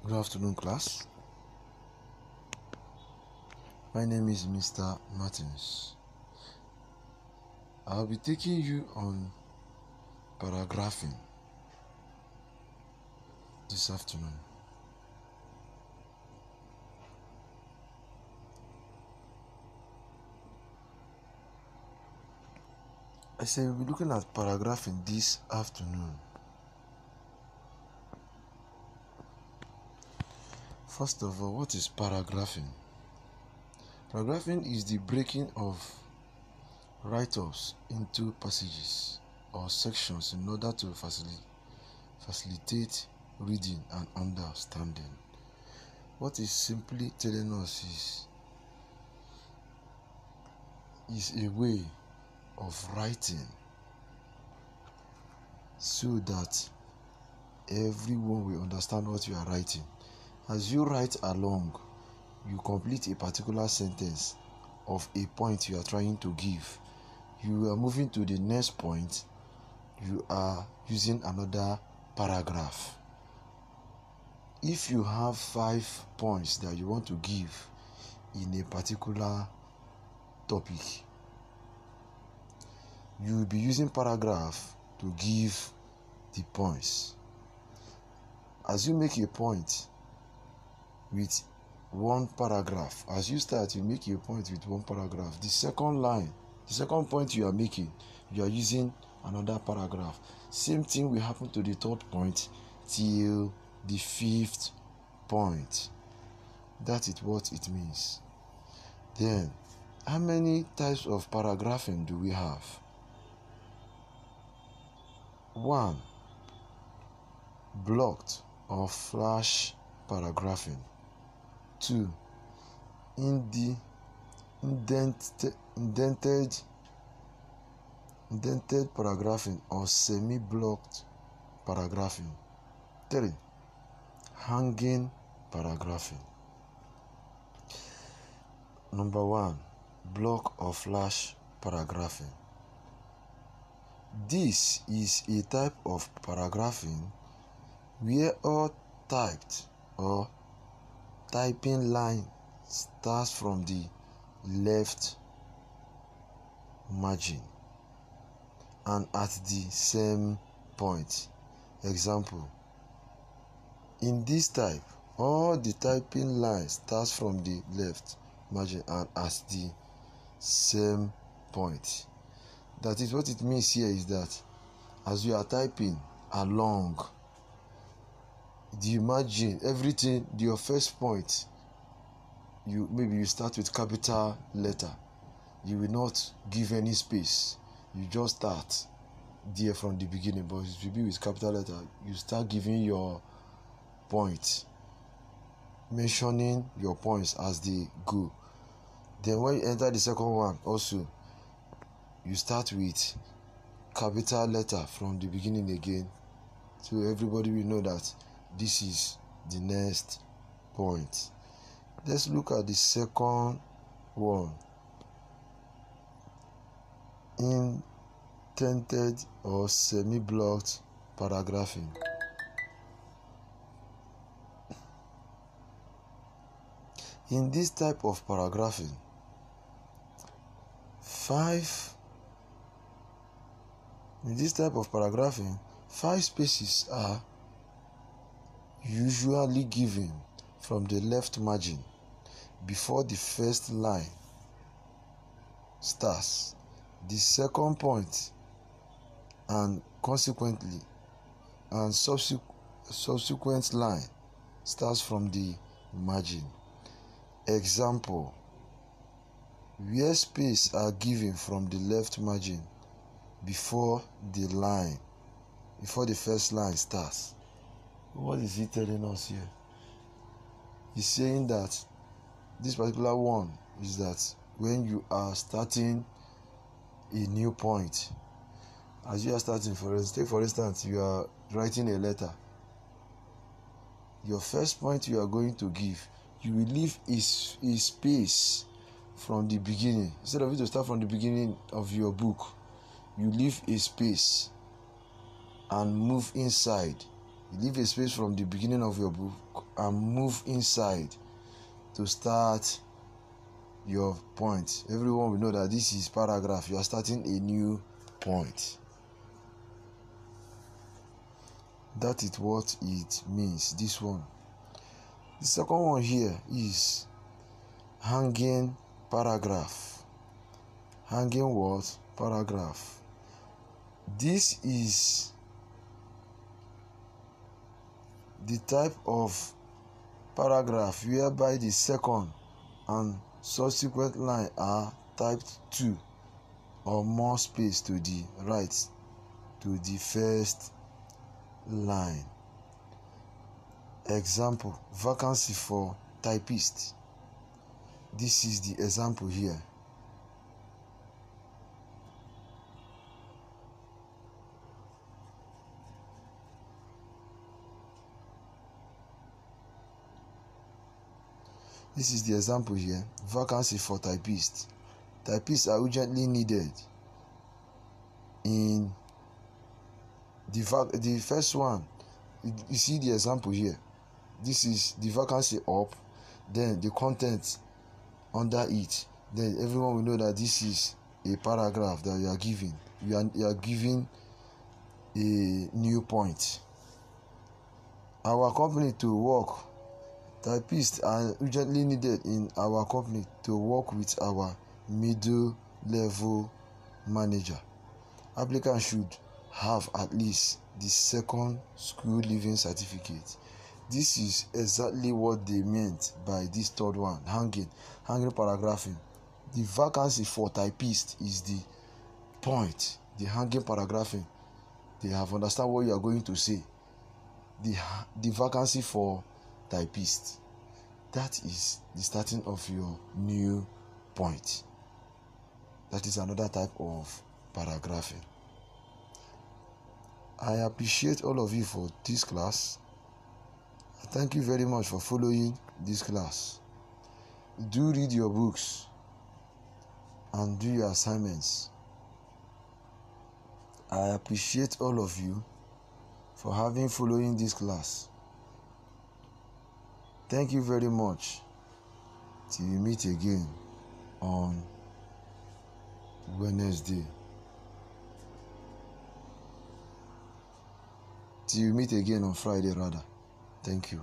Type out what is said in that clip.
Good afternoon, class. My name is Mr. Martins. I'll be taking you on paragraphing this afternoon. I said we'll be looking at paragraphing this afternoon. First of all, what is paragraphing? Paragraphing is the breaking of write-ups into passages or sections in order to facilitate reading and understanding. What is simply telling us is a way of writing so that everyone will understand what you are writing. As you write along, you complete a particular sentence of a point you are trying to give. You are moving to the next point, you are using another paragraph. If you have 5 points that you want to give in a particular topic, you will be using paragraph to give the points. As you make a point with one paragraph, as you start, you make a point with one paragraph. The second point you are making, you are using another paragraph. Same thing will happen to the third point till the 5th point. That is what it means. Then, how many types of paragraphing do we have? 1. Blocked or flash paragraphing. 2. Indented paragraphing or semi-blocked paragraphing. 3. Hanging paragraphing. Number 1. Block or flash paragraphing. This is a type of paragraphing where all typed or typing line starts from the left margin and at the same point. Example, in this type, all the typing line starts from the left margin and at the same point. That is what it means here, is that as you are typing along the margin, everything, your first point, maybe you start with capital letter, you will not give any space, you just start there from the beginning. But if you be with capital letter, you start giving your points, mentioning your points as they go. Then when you enter the second one, also you start with capital letter from the beginning again, so everybody will know that this is the next point. Let's look at the second one. Indented or semi-blocked paragraphing. In this type of paragraphing, 5 spaces are usually given from the left margin before the first line starts. The second point and consequently and subsequent line starts from the margin. Example, where space are given from the left margin before the first line starts. What is he telling us here? He's saying that this particular one is that when you are starting a new point, as you are starting, for instance, you are writing a letter, your first point you are going to give, you will leave a space from the beginning. Instead of you to start from the beginning of your book, you leave a space and move inside. You leave a space from the beginning of your book and move inside to start your point. Everyone will know that this is paragraph. You are starting a new point. That is what it means, this one. The second one here is hanging paragraph. Hanging what? Paragraph. This is the type of paragraph whereby the second and subsequent line are typed 2 or more space to the right to the first line. Example, vacancy for typist. This is the example here. This is the example here. Vacancy for typist. Typists are urgently needed. In the first one, you see the example here. This is the vacancy up, then the content under it. Then everyone will know that this is a paragraph that you are giving. You are giving a new point. Our company to work. Typists are urgently needed in our company to work with our middle level manager. Applicant should have at least the second school leaving certificate. This is exactly what they meant by this third one, hanging paragraphing. The vacancy for typist is the point, the hanging paragraphing. They have understand what you are going to say. The vacancy for typist. That is the starting of your new point. That is another type of paragraphing. I appreciate all of you for this class. Thank you very much for following this class. Do read your books and do your assignments. I appreciate all of you for following this class. Thank you very much. Till we meet again on Wednesday. Till we meet again on Friday rather. Thank you.